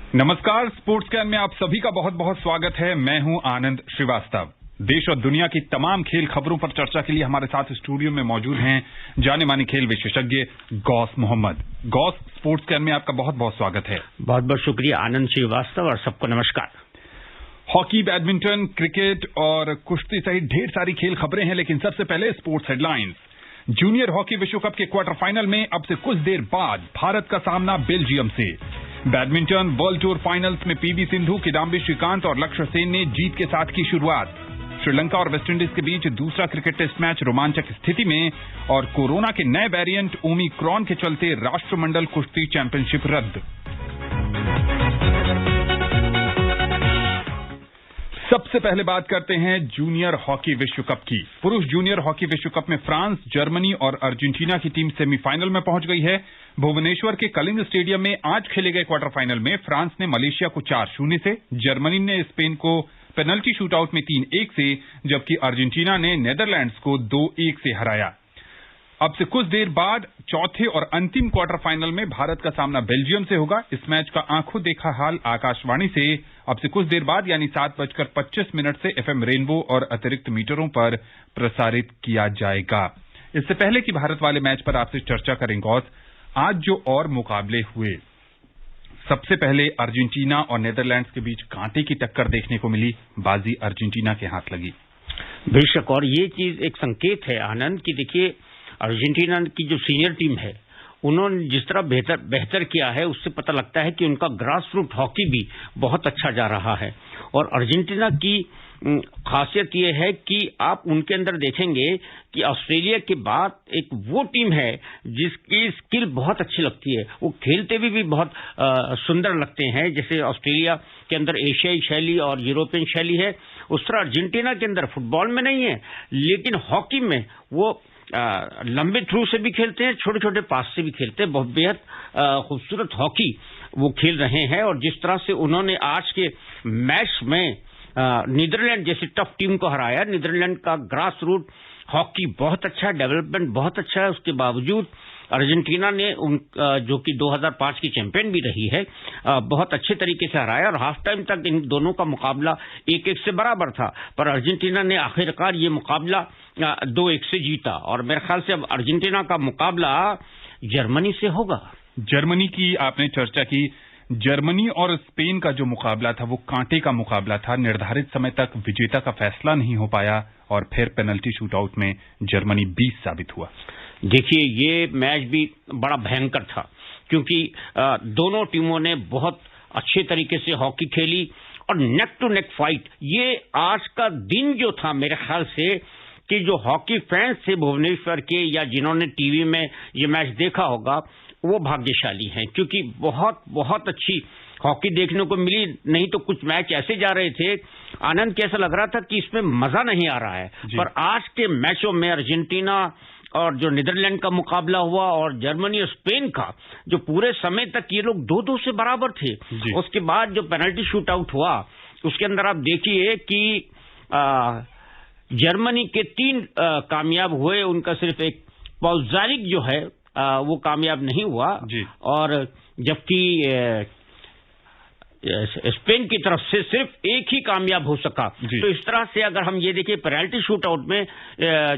नमस्कार, sports can में आप सभी का बहुत बहुत स्वागत है। मैं हूं आनंद श्रीवास्तव। देश और दुनिया की तमाम खेल खबरों पर चर्चा के लिए हमारे साथ स्टूडियो में मौजूद हैं जाने माने खेल विशेषज्ञ गौस मोहम्मद। गौस, स्पोर्ट्स कैन में आपका बहुत बहुत स्वागत है। बहुत बहुत शुक्रिया आनंद श्रीवास्तव और सबको नमस्कार। हॉकी, बैडमिंटन, क्रिकेट और कुश्ती सहित ढेर सारी खेल खबरें हैं, लेकिन सबसे पहले स्पोर्ट्स हेडलाइंस। जूनियर हॉकी विश्व कप के क्वार्टर फाइनल में अब से कुछ देर बाद भारत का सामना बेल्जियम से। बैडमिंटन वर्ल्ड टूर फाइनल्स में पीवी सिंधु, किदांबी श्रीकांत और लक्ष्य सेन ने जीत के साथ की शुरुआत। श्रीलंका और वेस्टइंडीज के बीच दूसरा क्रिकेट टेस्ट मैच रोमांचक स्थिति में, और कोरोना के नए वेरिएंट ओमिक्रॉन के चलते राष्ट्रमंडल कुश्ती चैंपियनशिप रद्द। सबसे पहले बात करते हैं जूनियर हॉकी विश्व कप की। पुरुष जूनियर हॉकी विश्व कप में फ्रांस, जर्मनी और अर्जेंटीना की टीम सेमीफाइनल में पहुंच गई है। भुवनेश्वर के कलिंग स्टेडियम में आज खेले गए क्वार्टर फाइनल में फ्रांस ने मलेशिया को 4-0 से, जर्मनी ने स्पेन को पेनल्टी शूटआउट में 3-1 से, जबकि अर्जेंटीना ने नीदरलैंड्स को 2-1 से हराया। अब से कुछ देर बाद चौथे और अंतिम क्वार्टर फाइनल में भारत का सामना बेल्जियम से होगा। इस मैच का आंखों देखा हाल आकाशवाणी से अब से कुछ देर बाद यानी 7:25 से एफएम रेनबो और अतिरिक्त मीटरों पर प्रसारित किया जाएगा। इससे पहले कि भारत वाले मैच पर आपसे चर्चा करें गौस, आज जो और मुकाबले हुए, सबसे पहले अर्जेंटीना और नीदरलैंड्स के बीच कांटे की टक्कर देखने को मिली। बाजी अर्जेंटीना के हाथ लगी। बेशक, और ये चीज एक संकेत है आनंद की देखिए, अर्जेंटीना की जो सीनियर टीम है उन्होंने जिस तरह बेहतर किया है, उससे पता लगता है कि उनका ग्रास रूट हॉकी भी बहुत अच्छा जा रहा है। और अर्जेंटीना की खासियत यह है कि आप उनके अंदर देखेंगे कि ऑस्ट्रेलिया के बाद एक वो टीम है जिसकी स्किल बहुत अच्छी लगती है। वो खेलते भी बहुत सुंदर लगते हैं। जैसे ऑस्ट्रेलिया के अंदर एशियाई शैली और यूरोपियन शैली है, उस तरह अर्जेंटीना के अंदर फुटबॉल में नहीं है, लेकिन हॉकी में वो लंबे थ्रू से भी खेलते हैं, छोटे छोटे पास से भी खेलते हैं। बहुत बेहद खूबसूरत हॉकी वो खेल रहे हैं। और जिस तरह से उन्होंने आज के मैच में नीदरलैंड जैसी टफ टीम को हराया, नीदरलैंड का ग्रास रूट हॉकी बहुत अच्छा, डेवलपमेंट बहुत अच्छा है। उसके बावजूद अर्जेंटीना ने जो कि 2005 की चैंपियन भी रही है, बहुत अच्छे तरीके से हराया। और हाफ टाइम तक इन दोनों का मुकाबला 1-1 से बराबर था, पर अर्जेंटीना ने आखिरकार ये मुकाबला 2-1 से जीता। और मेरे ख्याल से अब अर्जेंटीना का मुकाबला जर्मनी से होगा। जर्मनी की आपने चर्चा की। जर्मनी और स्पेन का जो मुकाबला था वो कांटे का मुकाबला था। निर्धारित समय तक विजेता का फैसला नहीं हो पाया और फिर पेनल्टी शूटआउट में जर्मनी 20 साबित हुआ। देखिए, ये मैच भी बड़ा भयंकर था क्योंकि दोनों टीमों ने बहुत अच्छे तरीके से हॉकी खेली और नेक टू नेक फाइट। ये आज का दिन जो था, मेरे ख्याल से कि जो हॉकी फैंस थे भुवनेश्वर के या जिन्होंने टीवी में ये मैच देखा होगा, वो भाग्यशाली हैं, क्योंकि बहुत बहुत अच्छी हॉकी देखने को मिली। नहीं तो कुछ मैच ऐसे जा रहे थे आनंद के, ऐसा लग रहा था कि इसमें मजा नहीं आ रहा है। पर आज के मैचों में अर्जेंटीना और जो नीदरलैंड का मुकाबला हुआ और जर्मनी और स्पेन का, जो पूरे समय तक ये लोग 2-2 से बराबर थे। उसके बाद जो पेनल्टी शूट आउट हुआ, उसके अंदर आप देखिए कि जर्मनी के 3 कामयाब हुए, उनका सिर्फ एक पौजारिक जो है वो कामयाब नहीं हुआ। और जबकि स्पेन की तरफ से सिर्फ एक ही कामयाब हो सका। तो इस तरह से अगर हम ये देखें, पेनल्टी शूट आउट में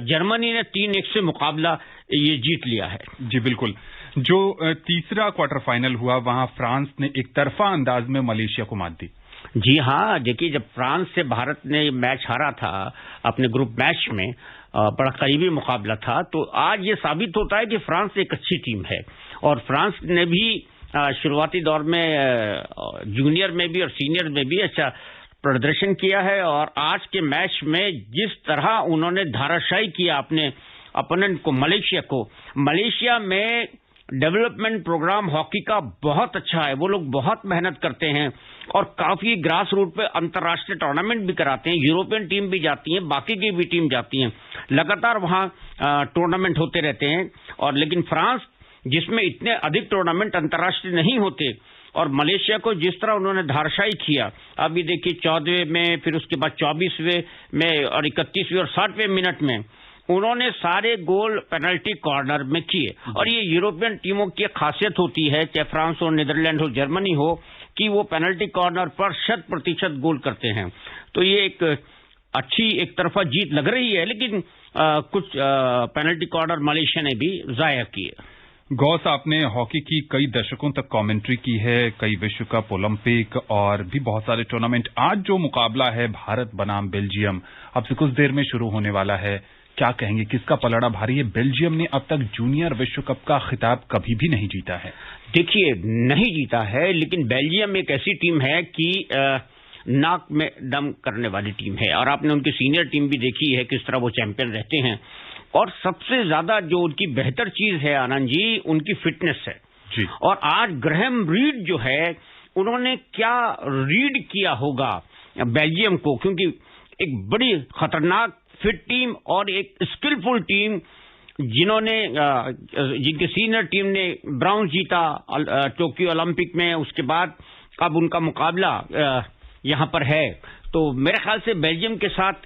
जर्मनी ने 3-1 से मुकाबला ये जीत लिया है। जी बिल्कुल। जो तीसरा क्वार्टर फाइनल हुआ, वहां फ्रांस ने एक तरफा अंदाज में मलेशिया को मात दी। जी हाँ, देखिए, जब फ्रांस से भारत ने मैच हारा था अपने ग्रुप मैच में, बड़ा करीबी मुकाबला था, तो आज ये साबित होता है कि फ्रांस एक अच्छी टीम है। और फ्रांस ने भी शुरुआती दौर में जूनियर में भी और सीनियर में भी अच्छा प्रदर्शन किया है। और आज के मैच में जिस तरह उन्होंने धाराशायी किया अपने अपोनेंट को, मलेशिया में डेवलपमेंट प्रोग्राम हॉकी का बहुत अच्छा है। वो लोग बहुत मेहनत करते हैं और काफी ग्रास रूट पे अंतर्राष्ट्रीय टूर्नामेंट भी कराते हैं। यूरोपियन टीम भी जाती है, बाकी की भी टीम जाती हैं, लगातार वहां टूर्नामेंट होते रहते हैं। और लेकिन फ्रांस, जिसमें इतने अधिक टूर्नामेंट अंतर्राष्ट्रीय नहीं होते, और मलेशिया को जिस तरह उन्होंने धाराशायी किया, अभी देखिए 14वें में, फिर उसके बाद 24वें में और 31वें और 60वें मिनट में उन्होंने सारे गोल पेनल्टी कॉर्नर में किए। और ये यूरोपियन टीमों की खासियत होती है, चाहे फ्रांस हो, नीदरलैंड हो, जर्मनी हो, कि वो पेनल्टी कॉर्नर पर 100% गोल करते हैं। तो ये एक अच्छी एक तरफा जीत लग रही है, लेकिन कुछ पेनल्टी कॉर्नर मलेशिया ने भी जाया किए। गौस, आपने हॉकी की कई दशकों तक कमेंट्री की है, कई विश्व कप, ओलंपिक और भी बहुत सारे टूर्नामेंट। आज जो मुकाबला है भारत बनाम बेल्जियम, अब से कुछ देर में शुरू होने वाला है, क्या कहेंगे, किसका पलड़ा भारी है? बेल्जियम ने अब तक जूनियर विश्व कप का खिताब कभी भी नहीं जीता है। देखिए, नहीं जीता है, लेकिन बेल्जियम एक ऐसी टीम है कि नाक में दम करने वाली टीम है, और आपने उनकी सीनियर टीम भी देखी है किस तरह वो चैंपियन रहते हैं। और सबसे ज्यादा जो उनकी बेहतर चीज है आनंद जी, उनकी फिटनेस है जी। और आज ग्रैहम रीड जो है, उन्होंने क्या रीड किया होगा बेल्जियम को, क्योंकि एक बड़ी खतरनाक फिट टीम और एक स्किलफुल टीम, जिनके सीनियर टीम ने ब्राउन जीता टोक्यो ओलंपिक में, उसके बाद अब उनका मुकाबला यहां पर है। तो मेरे ख्याल से बेल्जियम के साथ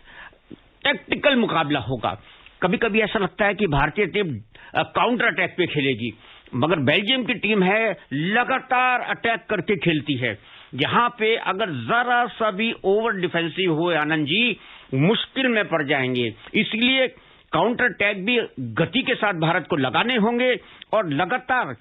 टैक्टिकल मुकाबला होगा। कभी कभी ऐसा लगता है कि भारतीय टीम काउंटर अटैक पे खेलेगी, मगर बेल्जियम की टीम है लगातार अटैक करके खेलती है। यहां पे अगर जरा सा भी ओवर डिफेंसिव हुए आनंद जी, मुश्किल में पड़ जाएंगे। इसलिए काउंटर अटैक भी गति के साथ भारत को लगाने होंगे, और लगातार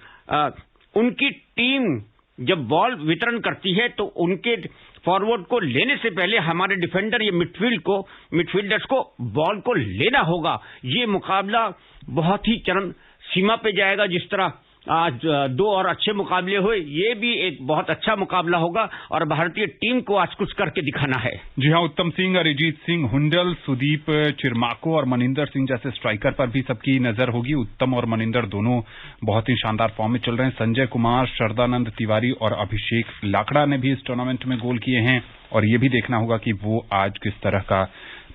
उनकी टीम जब बॉल वितरण करती है तो उनके फॉरवर्ड को लेने से पहले हमारे डिफेंडर या मिडफील्डर्स को बॉल को लेना होगा। ये मुकाबला बहुत ही चरम सीमा पे जाएगा। जिस तरह आज दो और अच्छे मुकाबले हुए, ये भी एक बहुत अच्छा मुकाबला होगा, और भारतीय टीम को आज कुछ करके दिखाना है। जी हां, उत्तम सिंह, अरिजीत सिंह, हुंडल, सुदीप चिरमाको और मनिंदर सिंह जैसे स्ट्राइकर पर भी सबकी नजर होगी। उत्तम और मनिंदर दोनों बहुत ही शानदार फॉर्म में चल रहे हैं। संजय कुमार, शरदानंद तिवारी और अभिषेक लाकड़ा ने भी इस टूर्नामेंट में गोल किए हैं, और ये भी देखना होगा कि वो आज किस तरह का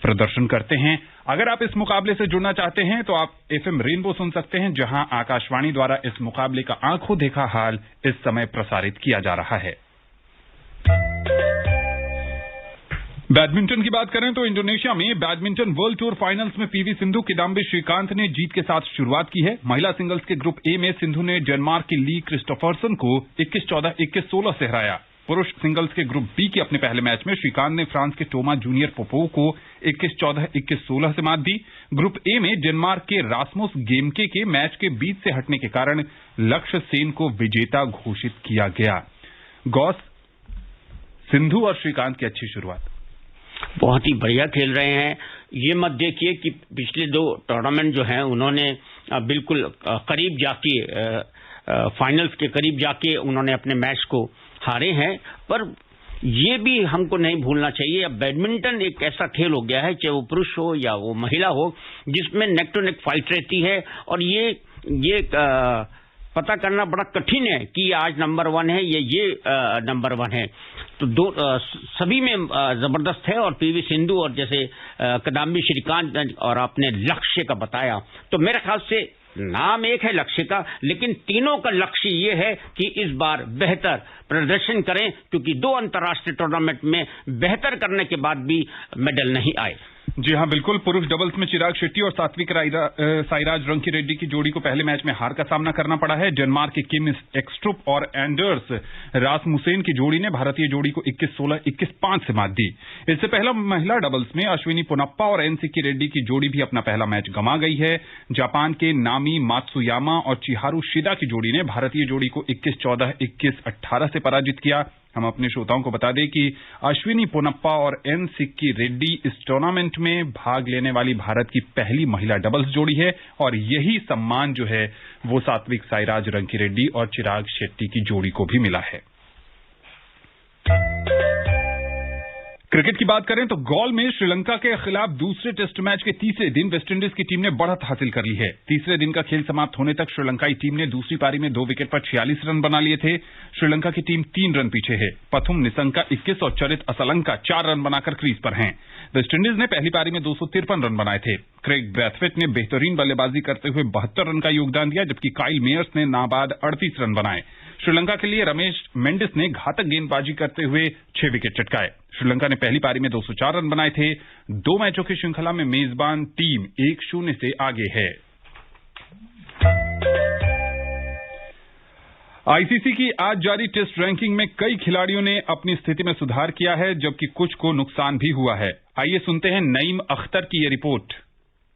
प्रदर्शन करते हैं। अगर आप इस मुकाबले से जुड़ना चाहते हैं तो आप एफएम रेनबो सुन सकते हैं, जहां आकाशवाणी द्वारा इस मुकाबले का आंखों देखा हाल इस समय प्रसारित किया जा रहा है। बैडमिंटन की बात करें तो इंडोनेशिया में बैडमिंटन वर्ल्ड टूर फाइनल्स में पीवी सिंधु, किदाम्बी श्रीकांत ने जीत के साथ शुरुआत की है। महिला सिंगल्स के ग्रुप ए में सिंधु ने डेनमार्क की ली क्रिस्टोफरसन को 21-14, 21-16 से हराया। पुरुष सिंगल्स के ग्रुप बी के अपने पहले मैच में श्रीकांत ने फ्रांस के टोमा जूनियर पोपोव को 21-14, 21-16 से मात दी। ग्रुप ए में डेनमार्क के रास्मुस गेमके के मैच के बीच से हटने के कारण लक्ष्य सेन को विजेता घोषित किया गया। गौस, सिंधु और श्रीकांत की अच्छी शुरुआत, बहुत ही बढ़िया खेल रहे हैं। ये मत देखिए कि पिछले दो टूर्नामेंट जो हैं, उन्होंने बिल्कुल करीब जाके फाइनल्स के करीब जाके उन्होंने अपने मैच को हारे हैं, पर ये भी हमको नहीं भूलना चाहिए, अब बैडमिंटन एक ऐसा खेल हो गया है, चाहे वो पुरुष हो या वो महिला हो, जिसमें नेक टू नेक फाइट रहती है, और ये पता करना बड़ा कठिन है कि आज नंबर 1 है या ये नंबर 1 है। तो सभी में जबरदस्त है, और पीवी सिंधु और जैसे किदाम्बी श्रीकांत और आपने लक्ष्य का बताया, तो मेरे ख्याल से नाम एक है लक्ष्य का, लेकिन तीनों का लक्ष्य ये है कि इस बार बेहतर प्रदर्शन करें, क्योंकि 2 अंतर्राष्ट्रीय टूर्नामेंट में बेहतर करने के बाद भी मेडल नहीं आए। जी हां, बिल्कुल। पुरुष डबल्स में चिराग शेट्टी और सात्विक साईराज रंकीरेड्डी की जोड़ी को पहले मैच में हार का सामना करना पड़ा है। डेनमार्क के किम एक्स्ट्रुप और एंडर्स रासमुसेन की जोड़ी ने भारतीय जोड़ी को 21-16, 21-5 से मात दी। इससे पहला महिला डबल्स में अश्विनी पोनप्पा और एन सिक्की रेड्डी की जोड़ी भी अपना पहला मैच गंवा गई है। जापान के नामी मात्सुयामा और चिहारू शिदा की जोड़ी ने भारतीय जोड़ी को 21-14, 21-18 से पराजित किया। हम अपने श्रोताओं को बता दें कि अश्विनी पोनप्पा और एन सिक्की रेड्डी इस टूर्नामेंट में भाग लेने वाली भारत की पहली महिला डबल्स जोड़ी है, और यही सम्मान जो है वो सात्विक साईराज रंकीरेड्डी और चिराग शेट्टी की जोड़ी को भी मिला है। क्रिकेट की बात करें तो गॉल में श्रीलंका के खिलाफ दूसरे टेस्ट मैच के तीसरे दिन वेस्टइंडीज की टीम ने बढ़त हासिल कर ली है। तीसरे दिन का खेल समाप्त होने तक श्रीलंकाई टीम ने दूसरी पारी में 2 विकेट पर 46 रन बना लिए थे। श्रीलंका की टीम 3 रन पीछे है। पथुम निसंका 21 और चरित असलंका 4 रन बनाकर क्रीज पर हैं। वेस्टइंडीज ने पहली पारी में 253 रन बनाए थे। क्रेग ब्रैथवेट ने बेहतरीन बल्लेबाजी करते हुए 72 रन का योगदान दिया, जबकि काइल मेयर्स ने नाबाद 38 रन बनाए। श्रीलंका के लिए रमेश मेंडिस ने घातक गेंदबाजी करते हुए 6 विकेट चटकाए। श्रीलंका ने पहली पारी में 204 रन बनाए थे। 2 मैचों की श्रृंखला में मेजबान टीम 1-0 से आगे है। आईसीसी की आज जारी टेस्ट रैंकिंग में कई खिलाड़ियों ने अपनी स्थिति में सुधार किया है, जबकि कुछ को नुकसान भी हुआ है। आइए सुनते हैं नईम अख्तर की ये रिपोर्ट।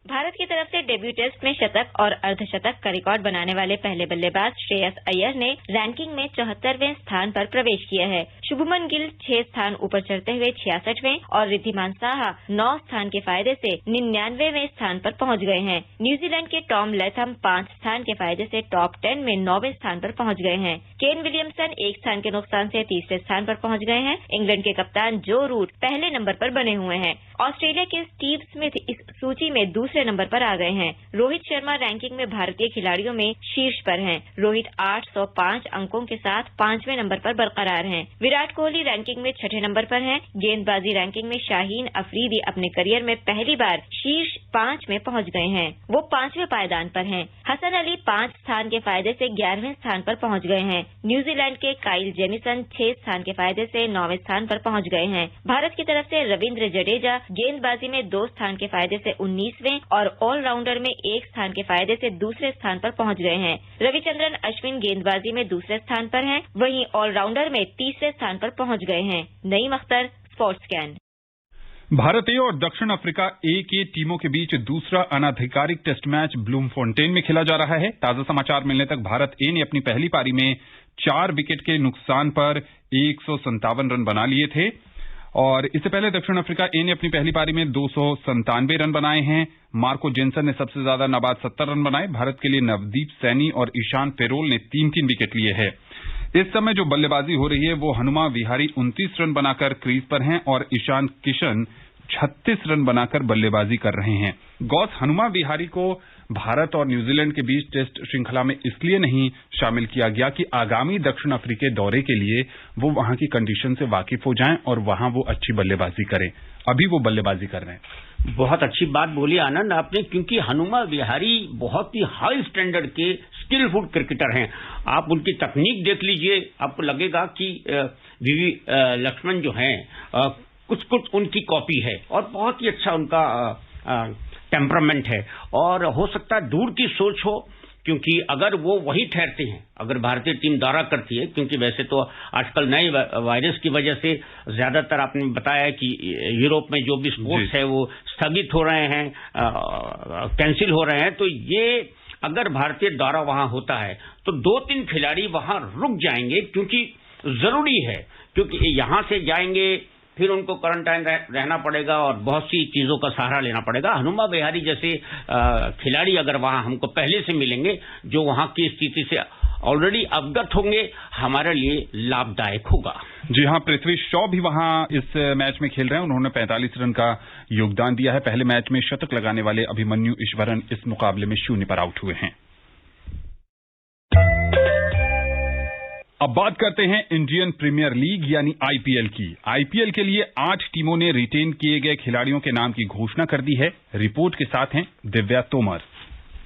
भारत की तरफ से डेब्यू टेस्ट में शतक और अर्धशतक का रिकॉर्ड बनाने वाले पहले बल्लेबाज श्रेयस अय्यर ने रैंकिंग में 74वें स्थान पर प्रवेश किया है। शुभमन गिल 6 स्थान ऊपर चढ़ते हुए 66वें और रिद्धिमान साहा 9 स्थान के फायदे से 99वें स्थान पर पहुंच गए हैं। न्यूजीलैंड के टॉम लैथम 5 स्थान के फायदे से टॉप 10 में 9वें स्थान पर पहुंच गए हैं। केन विलियमसन 1 स्थान के नुकसान से 30वें स्थान पर पहुंच गए हैं। इंग्लैंड के कप्तान जो रूट पहले नंबर पर बने हुए हैं। ऑस्ट्रेलिया के स्टीव स्मिथ इस सूची में दूसरे नंबर पर आ गए हैं। रोहित शर्मा रैंकिंग में भारतीय खिलाड़ियों में शीर्ष पर हैं। रोहित 805 अंकों के साथ 5वें नंबर पर बरकरार हैं। विराट कोहली रैंकिंग में 6ठे नंबर पर हैं। गेंदबाजी रैंकिंग में शाहीन अफरीदी अपने करियर में पहली बार शीर्ष 5 में पहुंच गए हैं। वो 5वें पायदान पर हैं। हसन अली 5 स्थान के फायदे से 11वें स्थान पर पहुंच गए हैं। न्यूजीलैंड के काइल जेमिसन 6 स्थान के फायदे से 9वें स्थान पर पहुंच गए हैं। भारत की तरफ से रविंद्र जडेजा गेंदबाजी में 2 स्थान के फायदे से 19वें और ऑलराउंडर में 1 स्थान के फायदे से दूसरे स्थान पर पहुंच गए हैं। रविचंद्रन अश्विन गेंदबाजी में दूसरे स्थान पर हैं, वहीं ऑलराउंडर में तीसरे स्थान पर पहुंच गए हैं। Naeem Akhtar, sports scan. Bharat A और दक्षिण अफ्रीका ए के टीमों के बीच दूसरा अनाधिकारिक टेस्ट मैच ब्लूमफोंटेन में खेला जा रहा है। ताजा समाचार मिलने तक भारत ए ने अपनी पहली पारी में 4 विकेट के नुकसान पर 157 रन बना लिए थे और इससे पहले दक्षिण अफ्रीका ए ने अपनी पहली पारी में 297 रन बनाए हैं। मार्को जेनसन ने सबसे ज्यादा नाबाद 70 रन बनाए। भारत के लिए नवदीप सैनी और ईशान पेरोल ने 3-3 विकेट लिए हैं। इस समय जो बल्लेबाजी हो रही है वो हनुमा विहारी 29 रन बनाकर क्रीज पर हैं और ईशान किशन 36 रन बनाकर बल्लेबाजी कर रहे हैं। गौस, हनुमा विहारी को भारत और न्यूजीलैंड के बीच टेस्ट श्रृंखला में इसलिए नहीं शामिल किया गया कि आगामी दक्षिण अफ्रीका दौरे के लिए वो वहां की कंडीशन से वाकिफ हो जाएं और वहां वो अच्छी बल्लेबाजी करें। अभी वो बल्लेबाजी कर रहे हैं। बहुत अच्छी बात बोली आनंद आपने, क्योंकि हनुमा विहारी बहुत ही हाई स्टैंडर्ड के स्किलफुल क्रिकेटर हैं। आप उनकी तकनीक देख लीजिए, आपको लगेगा कि वीवी लक्ष्मण जो हैं कुछ कुछ उनकी कॉपी है और बहुत ही अच्छा उनका टेम्परामेंट है और हो सकता है दूर की सोच हो, क्योंकि अगर वो वही ठहरते हैं, अगर भारतीय टीम दौरा करती है, क्योंकि वैसे तो आजकल नए वायरस की वजह से ज्यादातर आपने बताया कि यूरोप में जो भी स्पोर्ट्स है वो स्थगित हो रहे हैं, कैंसिल हो रहे हैं, तो ये अगर भारतीय दौरा वहां होता है तो 2-3 खिलाड़ी वहां रुक जाएंगे, क्योंकि जरूरी है, क्योंकि यहां से जाएंगे फिर उनको क्वारंटाइन रहना पड़ेगा और बहुत सी चीजों का सहारा लेना पड़ेगा। हनुमा विहारी जैसे खिलाड़ी अगर वहां हमको पहले से मिलेंगे, जो वहां की स्थिति से ऑलरेडी अवगत होंगे, हमारे लिए लाभदायक होगा। जी हां, पृथ्वी शॉ भी वहां इस मैच में खेल रहे हैं। उन्होंने 45 रन का योगदान दिया है। पहले मैच में शतक लगाने वाले अभिमन्यु ईश्वरन इस मुकाबले में 0 पर आउट हुए हैं। अब बात करते हैं इंडियन प्रीमियर लीग यानी आईपीएल की। आईपीएल के लिए 8 टीमों ने रिटेन किए गए खिलाड़ियों के नाम की घोषणा कर दी है। रिपोर्ट के साथ हैं दिव्या तोमर।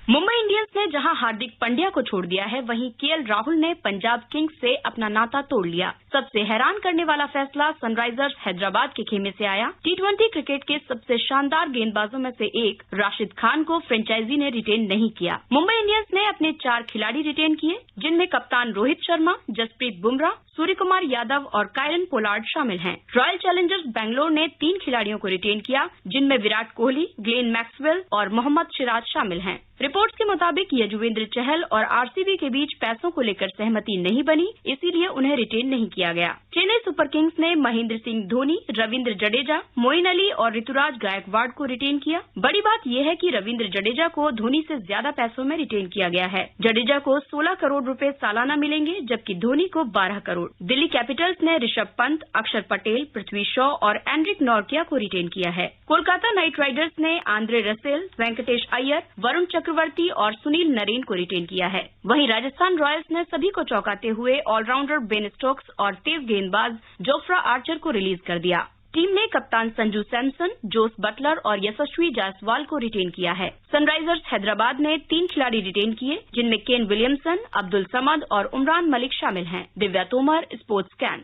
मुंबई इंडियंस ने जहां हार्दिक पांड्या को छोड़ दिया है, वहीं केएल राहुल ने पंजाब किंग्स से अपना नाता तोड़ लिया। सबसे हैरान करने वाला फैसला सनराइजर्स हैदराबाद के खेमे से आया। टी20 क्रिकेट के सबसे शानदार गेंदबाजों में से एक राशिद खान को फ्रेंचाइजी ने रिटेन नहीं किया। मुंबई इंडियंस ने अपने 4 खिलाड़ी रिटेन किए, जिनमें कप्तान रोहित शर्मा, जसप्रीत बुमराह, सूर्य कुमार यादव और कायरन पोलार्ड शामिल हैं। रॉयल चैलेंजर्स बैंगलोर ने 3 खिलाड़ियों को रिटेन किया, जिनमें विराट कोहली, ग्लेन मैक्सवेल और मोहम्मद सिराज शामिल हैं। रिपोर्ट्स के मुताबिक यजुवेंद्र चहल और आरसीबी के बीच पैसों को लेकर सहमति नहीं बनी, इसीलिए उन्हें रिटेन नहीं किया गया। चेन्नई सुपर किंग्स ने महेंद्र सिंह धोनी, रविंद्र जडेजा, मोइन अली और ऋतुराज गायकवाड़ को रिटेन किया। बड़ी बात यह है कि रविंद्र जडेजा को धोनी से ज्यादा पैसों में रिटेन किया गया है। जडेजा को 16 करोड़ रुपए सालाना मिलेंगे, जबकि धोनी को 12 करोड़। दिल्ली कैपिटल्स ने ऋषभ पंत, अक्षर पटेल, पृथ्वी शॉ और एंड्रिक नॉर्किया को रिटेन किया है। कोलकाता नाइट राइडर्स ने आंद्रे रसेल, वेंकटेश अय्यर, वरुण चक्रवर्ती और सुनील नरेन को रिटेन किया है। वहीं राजस्थान रॉयल्स ने सभी को चौंकाते हुए ऑलराउंडर बेन स्टोक्स और तेज गेंदबाज जोफ्रा आर्चर को रिलीज कर दिया। टीम ने कप्तान संजू सैमसन, जोस बटलर और यशस्वी जायसवाल को रिटेन किया है। सनराइजर्स हैदराबाद ने 3 खिलाड़ी रिटेन किए, जिनमें केन विलियमसन, अब्दुल समद और उमरान मलिक शामिल हैं। Divya Tomar, sports scan.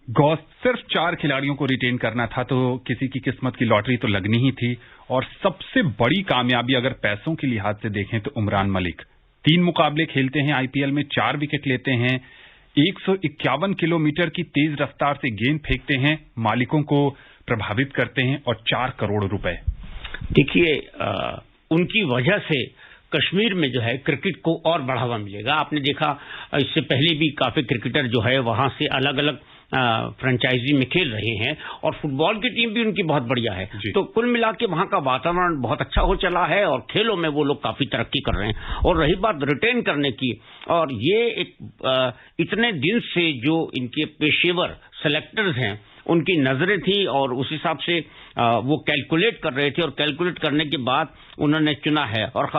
गौस, सिर्फ 4 खिलाड़ियों को रिटेन करना था तो किसी की किस्मत की लॉटरी तो लगनी ही थी, और सबसे बड़ी कामयाबी अगर पैसों के लिहाज से देखें तो उमरान मलिक 3 मुकाबले खेलते हैं आईपीएल में, 4 विकेट लेते हैं, 151 किलोमीटर की तेज रफ्तार से गेंद फेंकते हैं, मालिकों को प्रभावित करते हैं और 4 करोड़ रुपए। देखिए, उनकी वजह से कश्मीर में जो है क्रिकेट को और बढ़ावा मिलेगा। आपने देखा इससे पहले भी काफी क्रिकेटर जो है वहां से अलग अलग फ्रेंचाइजी में खेल रहे हैं और फुटबॉल की टीम भी उनकी बहुत बढ़िया है। तो कुल मिला के वहां का वातावरण बहुत अच्छा हो चला है और खेलों में वो लोग काफी तरक्की कर रहे हैं। और रही बात रिटेन करने की, और ये एक इतने दिन से जो इनके पेशेवर सेलेक्टर्स हैं उनकी नजरें थी और उस हिसाब से वो कैलकुलेट कर रहे थे और कैलकुलेट करने के बाद उन्होंने चुना है। और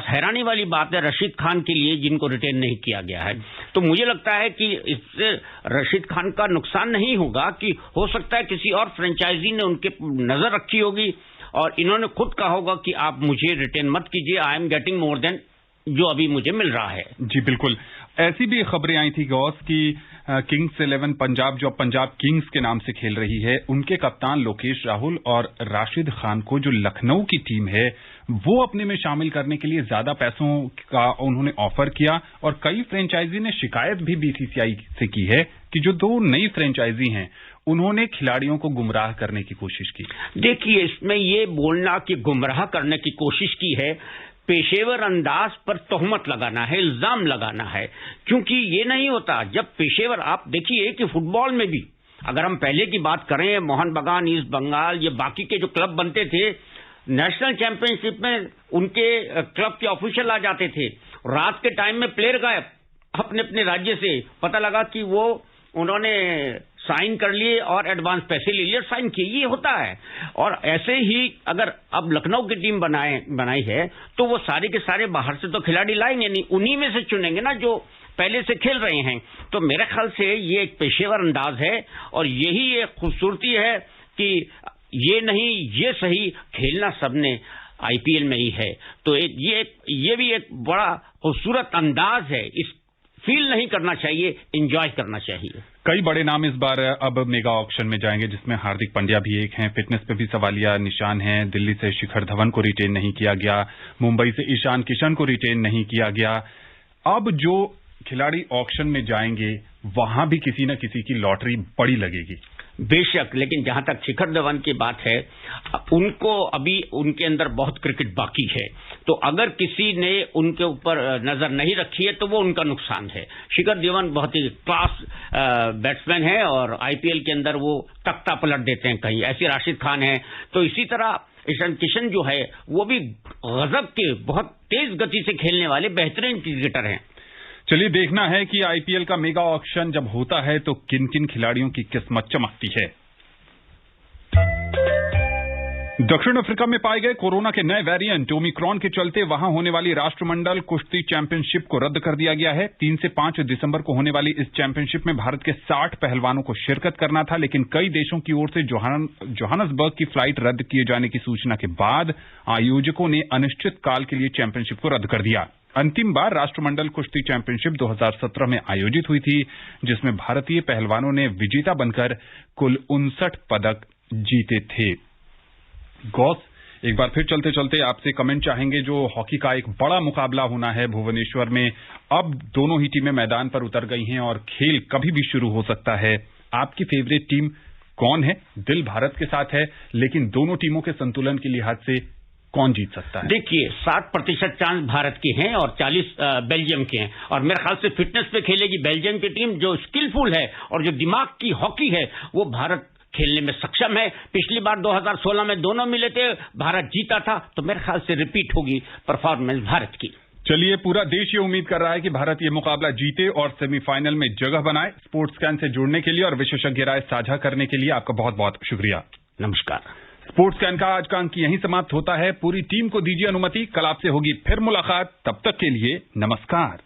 हैरानी वाली बात है रशीद खान के लिए जिनको रिटेन नहीं किया गया है। तो मुझे लगता है कि इससे रशीद खान का नुकसान नहीं होगा, कि हो सकता है किसी और फ्रेंचाइजी ने उनके नजर रखी होगी और इन्होंने खुद कहा होगा कि आप मुझे रिटेन मत कीजिए, I am getting more than जो अभी मुझे मिल रहा है। जी बिल्कुल, ऐसी भी खबरें आई थी गौस की किंग्स 11 पंजाब, जो पंजाब किंग्स के नाम से खेल रही है, उनके कप्तान लोकेश राहुल और राशिद खान को जो लखनऊ की टीम है वो अपने में शामिल करने के लिए ज्यादा पैसों का उन्होंने ऑफर किया। और कई फ्रेंचाइजी ने शिकायत भी बीसीसीआई से की है कि जो 2 नई फ्रेंचाइजी हैं उन्होंने खिलाड़ियों को गुमराह करने की कोशिश की। देखिए, इसमें ये बोलना कि गुमराह करने की कोशिश की है, पेशेवर अंदाज पर तोहमत लगाना है, इल्जाम लगाना है, क्योंकि ये नहीं होता। जब पेशेवर, आप देखिए कि फुटबॉल में भी अगर हम पहले की बात करें, मोहन बगान, ईस्ट बंगाल, ये बाकी के जो क्लब बनते थे, नेशनल चैंपियनशिप में उनके क्लब के ऑफिशियल आ जाते थे, रात के टाइम में प्लेयर गायब अपने अपने राज्य से, पता लगा कि वो उन्होंने साइन कर लिए और एडवांस पैसे ले लिए, साइन किए, ये होता है। और ऐसे ही अगर अब लखनऊ की टीम बनाई है तो वो सारे के सारे बाहर से तो खिलाड़ी लाएंगे नहीं, उन्हीं में से चुनेंगे ना जो पहले से खेल रहे हैं। तो मेरे ख्याल से ये एक पेशेवर अंदाज है और यही एक खूबसूरती है कि ये नहीं, ये सही, खेलना सबने आईपीएल में ही है। तो ये भी एक बड़ा खूबसूरत अंदाज है, इस फील नहीं करना चाहिए, एंजॉय करना चाहिए। कई बड़े नाम इस बार अब मेगा ऑक्शन में जाएंगे, जिसमें हार्दिक पांड्या भी एक हैं। फिटनेस पे भी सवालिया निशान हैं। दिल्ली से शिखर धवन को रिटेन नहीं किया गया, मुंबई से ईशान किशन को रिटेन नहीं किया गया। अब जो खिलाड़ी ऑक्शन में जाएंगे वहां भी किसी न किसी की लॉटरी बड़ी लगेगी। बेशक, लेकिन जहां तक शिखर धवन की बात है, उनको अभी उनके अंदर बहुत क्रिकेट बाकी है, तो अगर किसी ने उनके ऊपर नजर नहीं रखी है तो वो उनका नुकसान है। शिखर धवन बहुत ही क्लास बैट्समैन है और आईपीएल के अंदर वो तख्ता पलट देते हैं कहीं, ऐसे राशिद खान है। तो इसी तरह ईशान किशन जो है वो भी गजब के बहुत तेज गति से खेलने वाले बेहतरीन क्रिकेटर हैं। चलिए, देखना है कि आईपीएल का मेगा ऑक्शन जब होता है तो किन किन खिलाड़ियों की किस्मत चमकती है। दक्षिण अफ्रीका में पाए गए कोरोना के नए वेरिएंट ओमिक्रॉन के चलते वहां होने वाली राष्ट्रमंडल कुश्ती चैंपियनशिप को रद्द कर दिया गया है। 3 से 5 दिसंबर को होने वाली इस चैंपियनशिप में भारत के 60 पहलवानों को शिरकत करना था, लेकिन कई देशों की ओर से जोहान्सबर्ग की फ्लाइट रद्द किए जाने की सूचना के बाद आयोजकों ने अनिश्चित काल के लिए चैंपियनशिप को रद्द कर दिया। अंतिम बार राष्ट्रमंडल कुश्ती चैंपियनशिप 2017 में आयोजित हुई थी, जिसमें भारतीय पहलवानों ने विजेता बनकर कुल 59 पदक जीते थे। गौस, एक बार फिर चलते चलते आपसे कमेंट चाहेंगे, जो हॉकी का एक बड़ा मुकाबला होना है भुवनेश्वर में, अब दोनों ही टीमें मैदान पर उतर गई हैं और खेल कभी भी शुरू हो सकता है। आपकी फेवरेट टीम कौन है? दिल भारत के साथ है, लेकिन दोनों टीमों के संतुलन के लिहाज से कौन जीत सकता है? देखिए, 60% चांस भारत के हैं और 40 बेल्जियम के हैं। और मेरे ख्याल से फिटनेस पे खेलेगी बेल्जियम की टीम, जो स्किलफुल है और जो दिमाग की हॉकी है वो भारत खेलने में सक्षम है। पिछली बार 2016 में दोनों मिले थे, भारत जीता था, तो मेरे ख्याल से रिपीट होगी परफॉर्मेंस भारत की। चलिए, पूरा देश ये उम्मीद कर रहा है कि भारत ये मुकाबला जीते और सेमीफाइनल में जगह बनाए। स्पोर्ट्स स्कैन से जुड़ने के लिए और विशेषज्ञ राय साझा करने के लिए आपका बहुत बहुत शुक्रिया। नमस्कार। स्पोर्ट्स स्कैन का आज का अंक यहीं समाप्त होता है। पूरी टीम को दीजिए अनुमति, कल आपसे होगी फिर मुलाकात। तब तक के लिए नमस्कार।